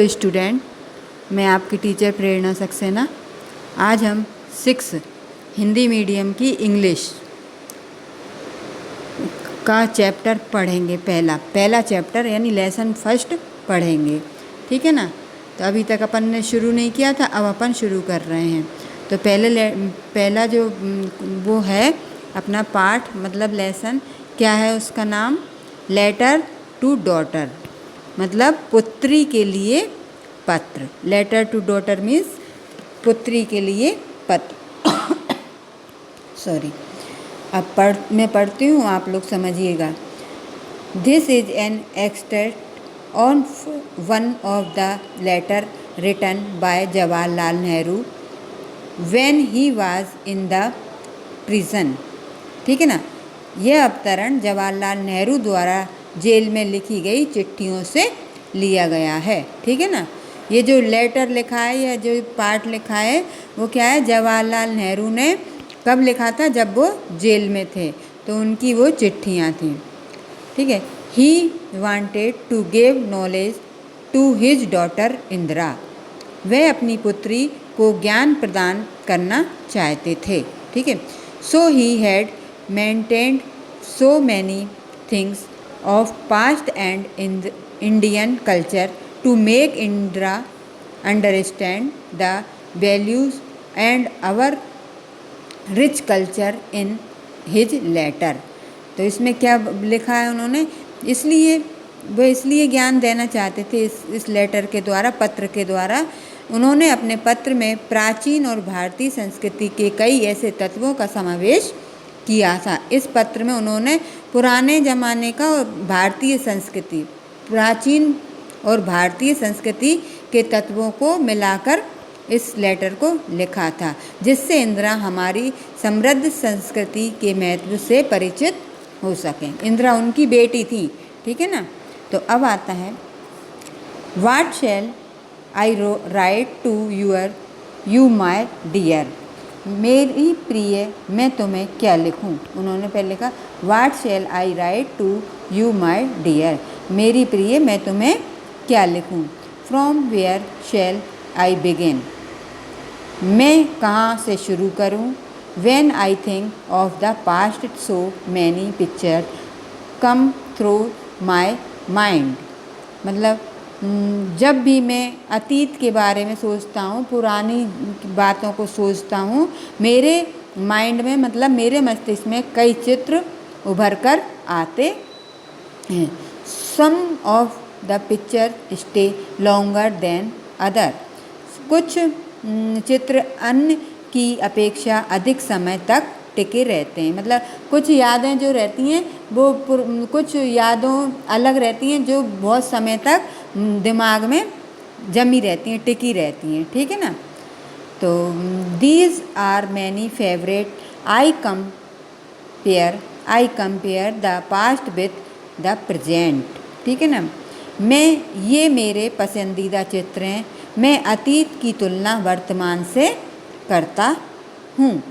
Student, मैं आपकी teacher प्रेरणा सक्सेना। आज हम 6 हिंदी मीडियम की इंग्लिश का चैप्टर पढ़ेंगे। पहला चैप्टर यानी लेसन फर्स्ट पढ़ेंगे, ठीक है ना। तो अभी तक अपन ने शुरू नहीं किया था, अब अपन शुरू कर रहे हैं। तो पहला जो वो है अपना पाठ मतलब लेसन, क्या है उसका नाम? लेटर टू डॉटर, मतलब पुत्री के लिए पत्र। लेटर टू डॉटर मीन्स पुत्री के लिए पत्र। सॉरी, अब मैं पढ़ती हूँ, आप लोग समझिएगा। This is an extract on one of the letter written by Jawaharlal Nehru when he was in the prison. ठीक है ना। यह अवतरण जवाहरलाल नेहरू द्वारा जेल में लिखी गई चिट्ठियों से लिया गया है। ठीक है ना। ये जो लेटर लिखा है या जो पाठ लिखा है वो क्या है? जवाहरलाल नेहरू ने कब लिखा था? जब वो जेल में थे, तो उनकी वो चिट्ठियाँ थीं। ठीक है। He wanted to give knowledge to his daughter Indira. वह अपनी पुत्री को ज्ञान प्रदान करना चाहते थे। ठीक है। So he had maintained so many things of past and Indian culture to make Indira understand the values and our rich culture in his letter। तो इसमें क्या लिखा है उन्होंने? इसलिए ज्ञान देना चाहते थे इस लेटर के द्वारा, पत्र के द्वारा। उन्होंने अपने पत्र में प्राचीन और भारतीय संस्कृति के कई ऐसे तत्वों का समावेश किया था। इस पत्र में उन्होंने पुराने ज़माने का भारतीय संस्कृति, प्राचीन और भारतीय संस्कृति के तत्वों को मिलाकर इस लेटर को लिखा था, जिससे इंदिरा हमारी समृद्ध संस्कृति के महत्व से परिचित हो सकें। इंदिरा उनकी बेटी थी। ठीक है ना। तो अब आता है, what shall I write to you my dear. मेरी प्रिय, मैं तुम्हें क्या लिखूं। उन्होंने पहले लिखा what shall I write to you my dear. मेरी प्रिय, मैं तुम्हें क्या लिखूं। From where shall I begin. मैं कहाँ से शुरू करूं। When I think of the past so many picture come through my mind. मतलब जब भी मैं अतीत के बारे में सोचता हूँ, पुरानी बातों को सोचता हूँ, मेरे माइंड में मतलब मेरे मस्तिष्क में कई चित्र उभर कर आते हैं। Some of the picture stay longer than other. कुछ चित्र अन्य की अपेक्षा अधिक समय तक टिके रहते हैं। मतलब कुछ यादें जो रहती हैं वो कुछ यादों अलग रहती हैं जो बहुत समय तक दिमाग में जमी रहती हैं, टिकी रहती हैं। ठीक है ना। तो these are many favourite. I compare the past with the present. ठीक है ना। ये मेरे पसंदीदा चित्र हैं। मैं अतीत की तुलना वर्तमान से करता हूँ।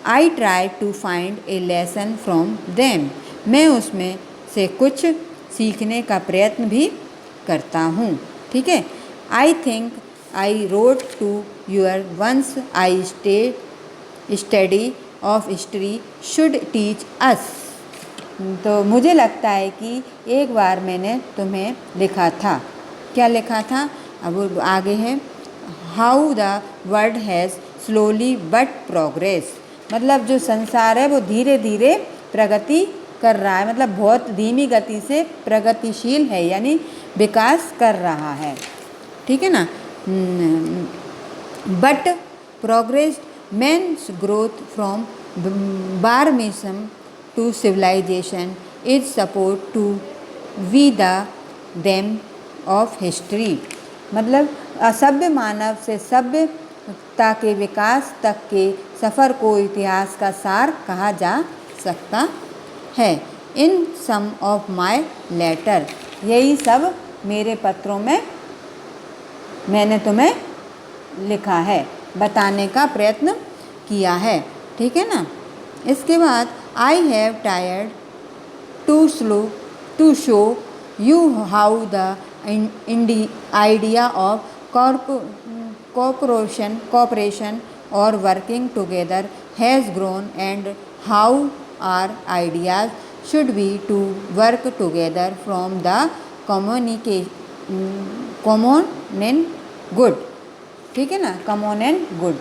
I try to find a lesson from them. मैं उसमें से कुछ सीखने का प्रयत्न भी करता हूँ। ठीक है। I think I wrote to your once I study of history should teach us. तो मुझे लगता है कि एक बार मैंने तुम्हें लिखा था। क्या लिखा था? अब आगे है, how the world has slowly but progress. मतलब जो संसार है वो धीरे धीरे प्रगति कर रहा है, मतलब बहुत धीमी गति से प्रगतिशील है, यानी विकास कर रहा है। ठीक है ना। But progress means growth from barbarism to civilisation is supposed to we the theme of history. मतलब असभ्य मानव से सभ्यता के विकास तक के सफ़र को इतिहास का सार कहा जा सकता है। इन सम ऑफ माई लेटर। यही सब मेरे पत्रों में मैंने तुम्हें लिखा है, बताने का प्रयत्न किया है। ठीक है ना। इसके बाद I have tired to show you how the idea of cooperation or working together has grown, and how our ideas should be to work together from the common and good. ठीक है ना, कॉमन एंड गुड।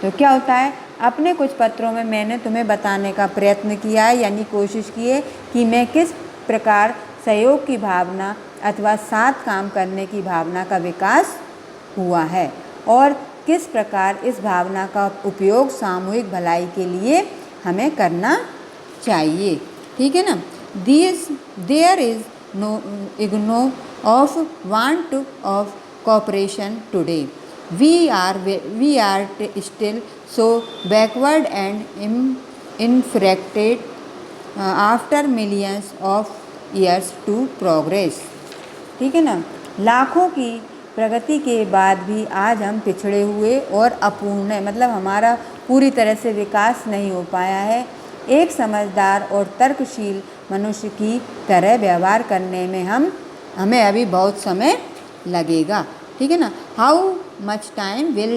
तो क्या होता है, अपने कुछ पत्रों में मैंने तुम्हें बताने का प्रयत्न किया है, यानी कोशिश की है कि मैं किस प्रकार सहयोग की भावना अथवा साथ काम करने की भावना का विकास हुआ है और किस प्रकार इस भावना का उपयोग सामूहिक भलाई के लिए हमें करना चाहिए। ठीक है ना। देयर इज़ नो इग्नो of want of cooperation today. We are still so backward and infracted after millions of years to progress. ठीक है ना। लाखों की प्रगति के बाद भी आज हम पिछड़े हुए और अपूर्ण है, मतलब हमारा पूरी तरह से विकास नहीं हो पाया है। एक समझदार और तर्कशील मनुष्य की तरह व्यवहार करने में हमें अभी बहुत समय लगेगा। ठीक है ना। How much time will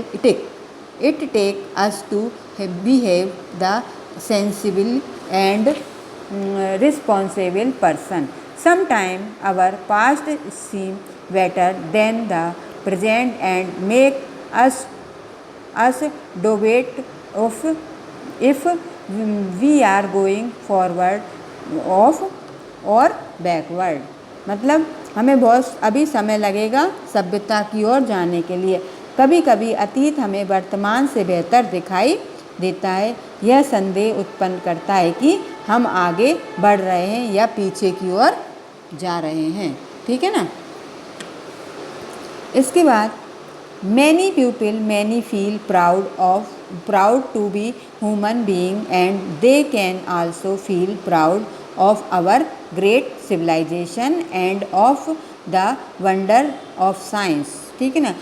it take us to behave the sensible and responsible person. Some time our past seem better than the present and make us डोबेट of if we are going forward of or backward. मतलब हमें बहुत अभी समय लगेगा सभ्यता की ओर जाने के लिए। कभी कभी अतीत हमें वर्तमान से बेहतर दिखाई देता है। यह संदेह उत्पन्न करता है कि हम आगे बढ़ रहे हैं या पीछे की ओर जा रहे हैं। ठीक है ना। इसके बाद many people many feel proud to be human being and they can also feel proud of our great civilization and of the wonder of science। ठीक है ना।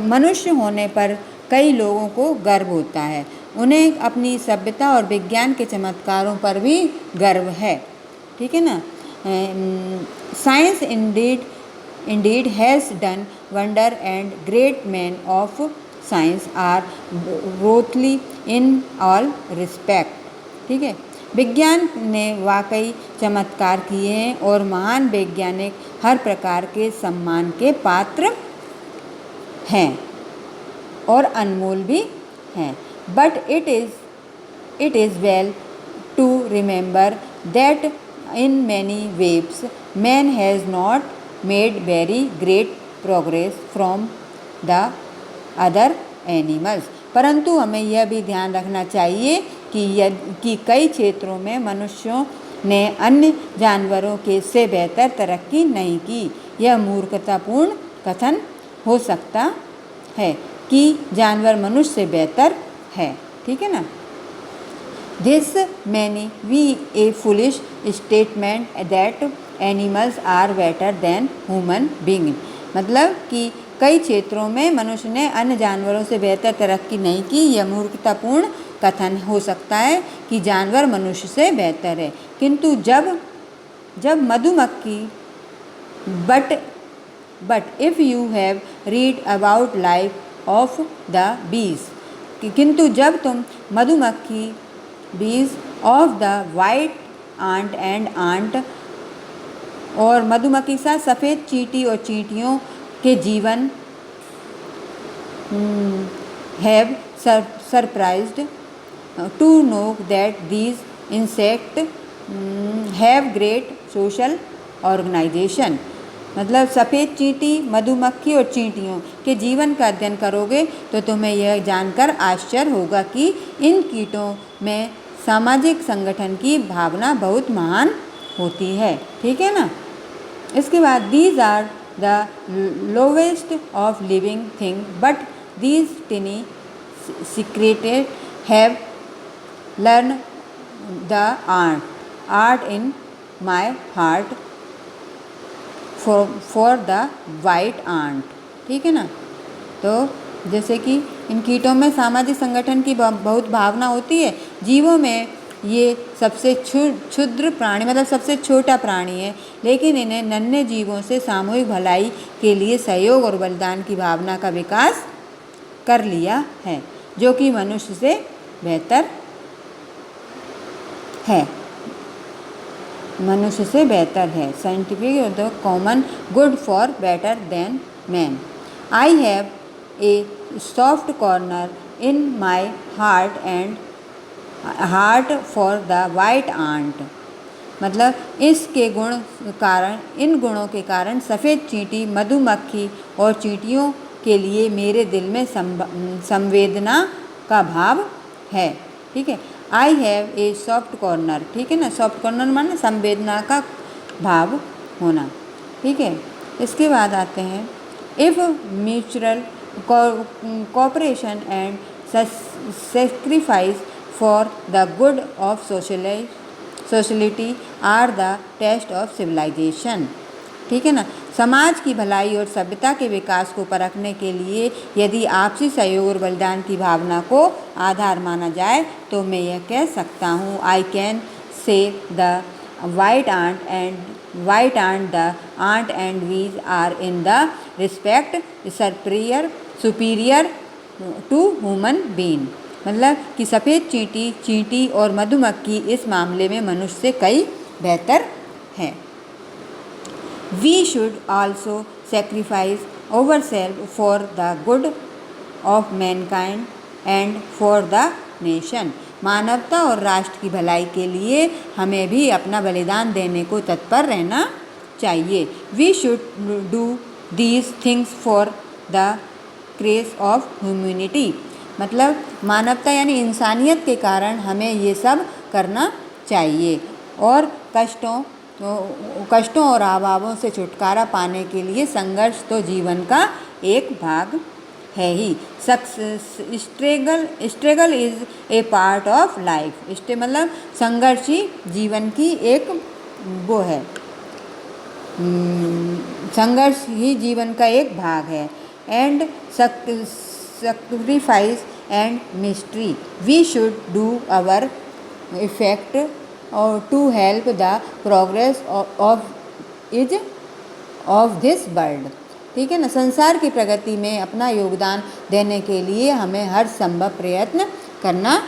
मनुष्य होने पर कई लोगों को गर्व होता है, उन्हें अपनी सभ्यता और विज्ञान के चमत्कारों पर भी गर्व है। ठीक है ना। Science indeed has done wonder and great men of science are worthy in all respect। ठीक है। विज्ञान ने वाकई चमत्कार किए हैं और महान वैज्ञानिक हर प्रकार के सम्मान के पात्र हैं और अनमोल भी हैं। But it is well to remember that in many waves man has not made very great progress from the other animals. परंतु हमें यह भी ध्यान रखना चाहिए कि कई क्षेत्रों में मनुष्यों ने अन्य जानवरों के से बेहतर तरक्की नहीं की। यह मूर्खतापूर्ण कथन हो सकता है कि जानवर मनुष्य से बेहतर है। ठीक है ना। This many we a foolish statement that animals are better than human being. मतलब कि कई क्षेत्रों में मनुष्य ने अन्य जानवरों से बेहतर तरक्की नहीं की। यह मूर्खतापूर्ण कथन हो सकता है कि जानवर मनुष्य से बेहतर है, किंतु जब मधुमक्खी but if you have read about life of the bees. किंतु जब तुम मधुमक्खी bees of the white ant and ant और मधुमक्खी के साथ सफ़ेद चींटी और चींटियों के जीवन have surprised to know that these insect have great social organisation. मतलब सफ़ेद चींटी, मधुमक्खी और चींटियों के जीवन का अध्ययन करोगे तो तुम्हें यह जानकर आश्चर्य होगा कि इन कीटों में सामाजिक संगठन की भावना बहुत महान होती है। ठीक है ना। इसके बाद these are the lowest of living thing but these tiny secreted have learn the art in my heart for the white ant. ठीक है ना। तो जैसे कि इन कीटों में सामाजिक संगठन की बहुत भावना होती है। जीवों में ये सबसे क्षुद्र प्राणी मतलब सबसे छोटा प्राणी है, लेकिन इन्हें नन्हे जीवों से सामूहिक भलाई के लिए सहयोग और बलिदान की भावना का विकास कर लिया है, जो कि मनुष्य से बेहतर है, मनुष्य से बेहतर है। Scientific the common good for better than man. I have a soft corner in my heart for the white ant. मतलब इन गुणों के कारण सफ़ेद चींटी, मधुमक्खी और चींटियों के लिए मेरे दिल में संवेदना का भाव है। ठीक है, आई हैव ए सॉफ्ट कॉर्नर, ठीक है ना, सॉफ्ट कॉर्नर माने संवेदना का भाव होना। ठीक है, इसके बाद आते हैं if mutual cooperation and sacrifice for the good of sociality are the test of civilisation. ठीक है ना, समाज की भलाई और सभ्यता के विकास को परखने के लिए यदि आपसी सहयोग और बलिदान की भावना को आधार माना जाए तो मैं यह कह सकता हूँ, I can say the white ant the ant and bees are in the respect superior to human being. मतलब कि सफ़ेद चींटी और मधुमक्खी इस मामले में मनुष्य से कई बेहतर है। We should also sacrifice ourselves for the good of mankind and for the nation। मानवता और राष्ट्र की भलाई के लिए हमें भी अपना बलिदान देने को तत्पर रहना चाहिए। We should do these things for the grace of humanity। मतलब मानवता यानी इंसानियत के कारण हमें ये सब करना चाहिए और कष्टों और अभावों से छुटकारा पाने के लिए संघर्ष तो जीवन का एक भाग है ही। Struggle is a part of life. मतलब संघर्ष ही जीवन की एक वो है, संघर्ष ही जीवन का एक भाग है। And sacrifice and mystery we should do our effect or to help the progress of this world। ठीक है ना, संसार की प्रगति में अपना योगदान देने के लिए हमें हर संभव प्रयत्न करना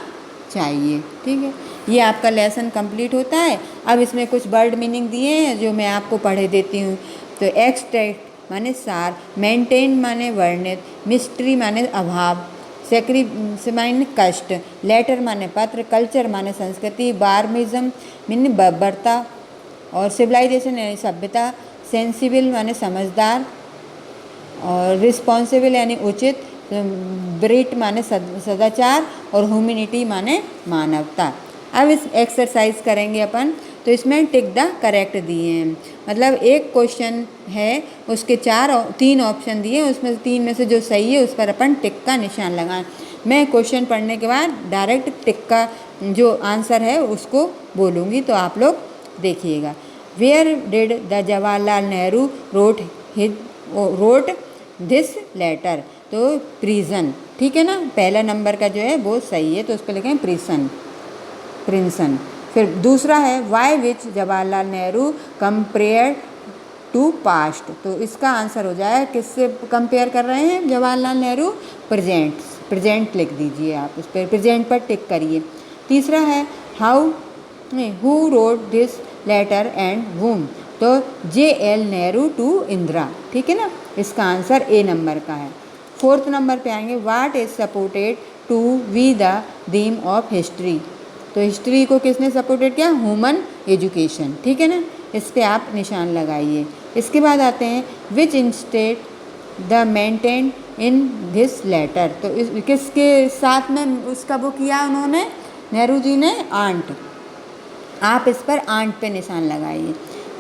चाहिए। ठीक है, ये आपका लेसन कंप्लीट होता है। अब इसमें कुछ वर्ड मीनिंग दिए हैं जो मैं आपको पढ़े देती हूँ। तो एक्सट्रैक्ट माने सार, मेंटेन माने वर्णित, मिस्ट्री माने अभाव, सेक्रीफाइस माने कष्ट, लेटर माने पत्र, कल्चर माने संस्कृति, बार्मिज्म माने बर्बरता और सिविलाइजेशन यानी सभ्यता, सेंसिबल माने समझदार और रिस्पॉन्सिबल यानी उचित, ब्रिट माने सदाचार और ह्यूमैनिटी माने मानवता। अब इस एक्सरसाइज करेंगे अपन। तो इसमें टिक द करेक्ट दिए हैं। मतलब एक क्वेश्चन है, उसके 3 ऑप्शन दिए, उसमें 3 में से जो सही है उस पर अपन टिक का निशान लगाएं। मैं क्वेश्चन पढ़ने के बाद डायरेक्ट टिक का जो आंसर है उसको बोलूँगी, तो आप लोग देखिएगा। Where did the Jawaharlal Nehru wrote this letter. तो प्रिजन, ठीक है ना, पहला नंबर का जो है वो सही है, तो उस पर लिखें प्रिंसन। फिर दूसरा है why which Jawaharlal Nehru compare to past. तो इसका आंसर हो जाए किससे कंपेयर कर रहे हैं जवाहरलाल नेहरू, प्रेजेंट लिख दीजिए आप, उस पर प्रेजेंट पर टिक करिए। तीसरा है who wrote this letter and whom. तो JL नेहरू टू इंदिरा, ठीक है ना, इसका आंसर A नंबर का है। 4th नंबर पे आएंगे what is supported to we the theme of history. तो हिस्ट्री को किसने सपोर्टेड किया, ह्यूमन एजुकेशन, ठीक है ना, इस पर आप निशान लगाइए। इसके बाद आते हैं which instate the maintain in this letter. तो किसके साथ में उसका वो किया उन्होंने, नेहरू जी ने आंट, आप इस पर आंट पे निशान लगाइए।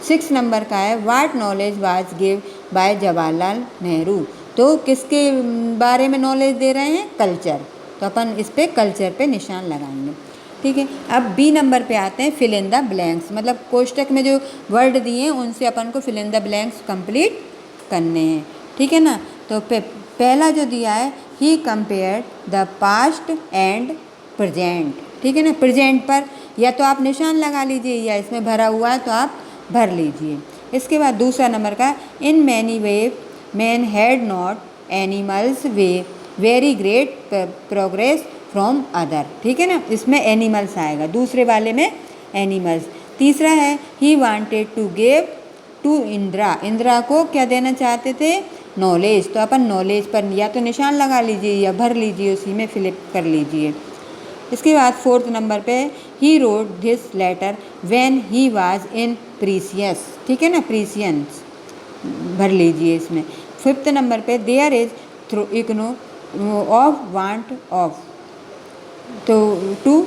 6 नंबर का है what knowledge was give by Jawaharlal Nehru. तो किसके बारे में नॉलेज दे रहे हैं, कल्चर, तो अपन इस पर कल्चर पे निशान लगाएंगे। ठीक है, अब B नंबर पे आते हैं फिल इन द ब्लैंक्स। मतलब कोष्टक में जो वर्ड दिए हैं उनसे अपन को fill in the blanks complete करने हैं। ठीक है ना, तो पहला जो दिया है he compare the past and present. ठीक है ना, प्रेजेंट पर या तो आप निशान लगा लीजिए या इसमें भरा हुआ है तो आप भर लीजिए। इसके बाद दूसरा नंबर का in many way man had not animals way very great progress from other, ठीक है ना, इसमें एनिमल्स आएगा, दूसरे वाले में एनिमल्स। तीसरा है he wanted to give to Indira, Indira को क्या देना चाहते थे, नॉलेज, तो अपन नॉलेज पर या तो निशान लगा लीजिए या भर लीजिए, उसी में फिलिप कर लीजिए। इसके बाद फोर्थ नंबर पे he wrote this letter when he was in prison, ठीक है ना, प्रीसियंस भर लीजिए इसमें। फिफ्थ नंबर पे देयर इज थ्रू इग्नो ऑफ वांट ऑफ तो टू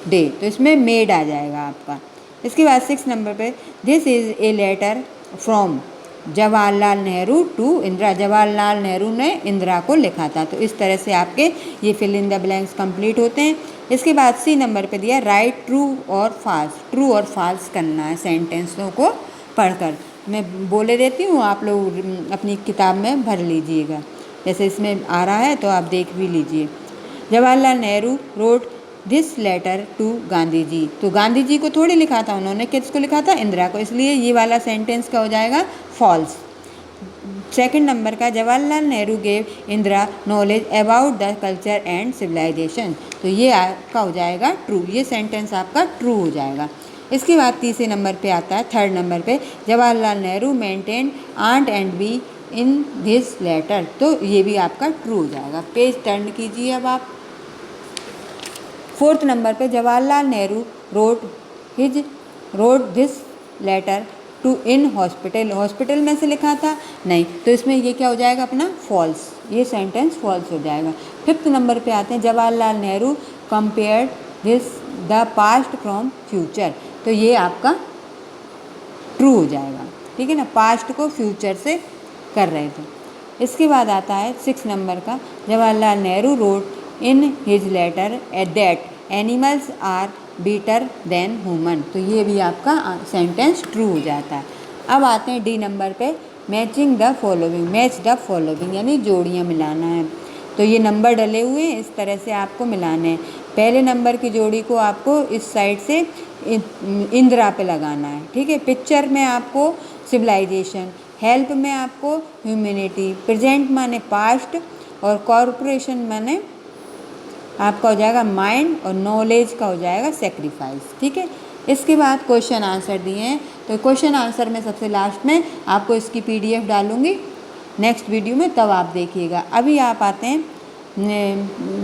डे, तो इसमें मेड आ जाएगा आपका। इसके बाद सिक्स नंबर पे this is a letter from Jawaharlal Nehru to Indira, Jawaharlal Nehru ने इंदिरा को लिखा था। तो इस तरह से आपके ये fill in the blanks complete होते हैं। इसके बाद सी नंबर पे दिया राइट ट्रू और फाल्स, ट्रू और फाल्स करना है सेंटेंसों को पढ़कर। मैं बोले देती हूँ, आप लोग अपनी किताब में भर लीजिएगा, जैसे इसमें आ रहा है तो आप देख भी लीजिए। Jawaharlal Nehru road this letter to Gandhi ji, तो गांधी जी को थोड़ी लिखा था उन्होंने, किसको लिखा था, इंदिरा को, इसलिए ये वाला सेंटेंस क्या हो जाएगा, फॉल्स। सेकंड नंबर का Jawaharlal Nehru gave Indira knowledge about the culture and civilisation, तो ये आपका हो जाएगा ट्रू, ये सेंटेंस आपका ट्रू हो जाएगा। इसके बाद तीसरे नंबर पे आता है, थर्ड नंबर पे Jawaharlal Nehru maintain ant and bee in this letter, तो ये भी आपका ट्रू हो जाएगा। पेज टर्न कीजिए अब आप। फोर्थ नंबर पे Jawaharlal Nehru road this letter to in hospital, hospital में से लिखा था नहीं, तो इसमें ये क्या हो जाएगा अपना फॉल्स, ये सेंटेंस फॉल्स हो जाएगा। फिफ्थ नंबर पे आते हैं Jawaharlal Nehru compared this the past from future, तो ये आपका ट्रू हो जाएगा, ठीक है ना, पास्ट को फ्यूचर से कर रहे थे। इसके बाद आता है सिक्स नंबर का Jawaharlal Nehru road in his letter that animals are better than human, तो ये भी आपका सेंटेंस ट्रू हो जाता है। अब आते हैं डी नंबर पे matching the following, match the following यानी जोड़ियाँ मिलाना है। तो ये नंबर डले हुए हैं, इस तरह से आपको मिलाने हैं। पहले नंबर की जोड़ी को आपको इस साइड से इंदिरा पे लगाना है, ठीक है। पिक्चर में आपको सिविलाइजेशन, हेल्प में आपको ह्यूमैनिटी, प्रेजेंट माने पास्ट और कॉर्पोरेशन माने आपका हो जाएगा माइंड और नॉलेज का हो जाएगा सेक्रीफाइस, ठीक है। इसके बाद क्वेश्चन आंसर दिए हैं, तो क्वेश्चन आंसर में सबसे लास्ट में आपको इसकी PDF डालूंगी नेक्स्ट वीडियो में, तब आप देखिएगा। अभी आप आते हैं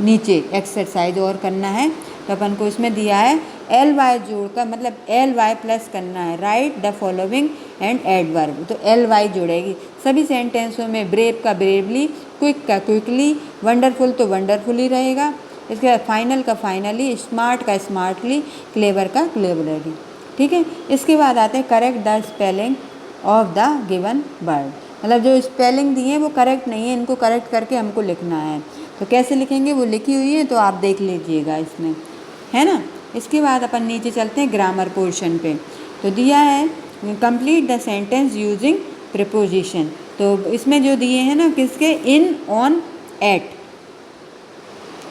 नीचे एक्सरसाइज और करना है, तो अपन को इसमें दिया है LY जोड़कर, मतलब LY प्लस करना है, right the following and adverb, तो LY जोड़ेगी सभी सेंटेंसों में। ब्रेव का ब्रेवली, क्विक का क्विकली, वंडरफुल तो वंडरफुली रहेगा। इसके बाद फाइनल का फाइनली, स्मार्ट का स्मार्टली, क्लेवर का क्लेवरली, ठीक है। इसके बाद आते हैं correct the spelling of the given word, मतलब जो स्पेलिंग दिए हैं वो करेक्ट नहीं है, इनको करेक्ट करके हमको लिखना है। तो कैसे लिखेंगे वो लिखी हुई है, तो आप देख लीजिएगा इसमें, है ना। इसके बाद अपन नीचे चलते हैं ग्रामर पोर्शन पे, तो दिया है complete the sentence using preposition, तो इसमें जो दिए हैं ना किसके, इन, ऑन, एट,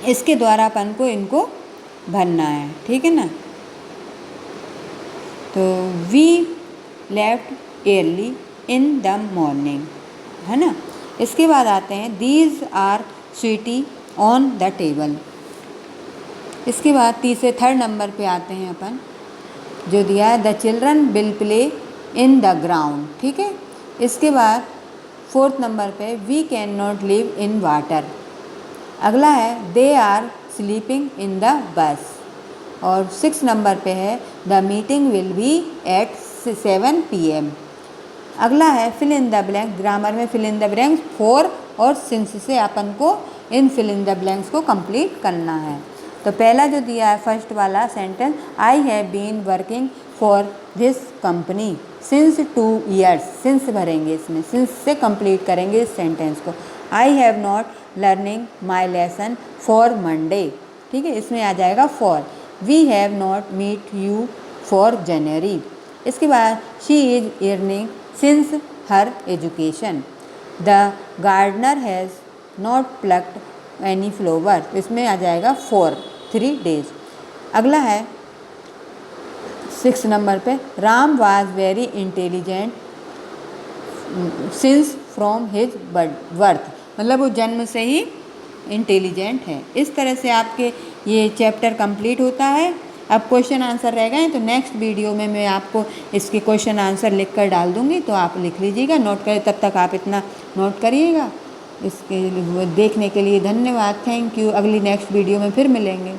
इसके द्वारा अपन को इनको भरना है, ठीक है ना। तो we left early in the morning, है ना। इसके बाद आते हैं these are sweety on the table. इसके बाद तीसरे थर्ड नंबर पे आते हैं अपन, जो दिया है the children will play in the ground, ठीक है। इसके बाद फोर्थ नंबर पे we can not live in water. अगला है they are sleeping in the bus. और 6 नंबर पे है the meeting will be at 7 PM। अगला है fill in the blank. Grammar में fill in the blanks for और सिंस से अपन को इन फिल इन द ब्लैंक्स को कंप्लीट करना है। तो पहला जो दिया है फर्स्ट वाला sentence, I have been working for this company since 2 years। Since भरेंगे इसमें, सिंस से कंप्लीट करेंगे इस सेंटेंस को। I have not learning my lesson for Monday, ठीक है, इसमें आ जाएगा for. We have not meet you for January. इसके बाद she is earning since her education. The gardener has not plucked any flower, इसमें आ जाएगा फॉर 3 days। अगला है 6 नंबर पे, Ram was very intelligent since from his birth, मतलब वो जन्म से ही इंटेलिजेंट है। इस तरह से आपके ये चैप्टर कंप्लीट होता है। अब क्वेश्चन आंसर रह गए, तो नेक्स्ट वीडियो में मैं आपको इसके क्वेश्चन आंसर लिख कर डाल दूँगी, तो आप लिख लीजिएगा, नोट करें, तब तक आप इतना नोट करिएगा। इसके देखने के लिए धन्यवाद, थैंक यू। अगली नेक्स्ट वीडियो में फिर मिलेंगे।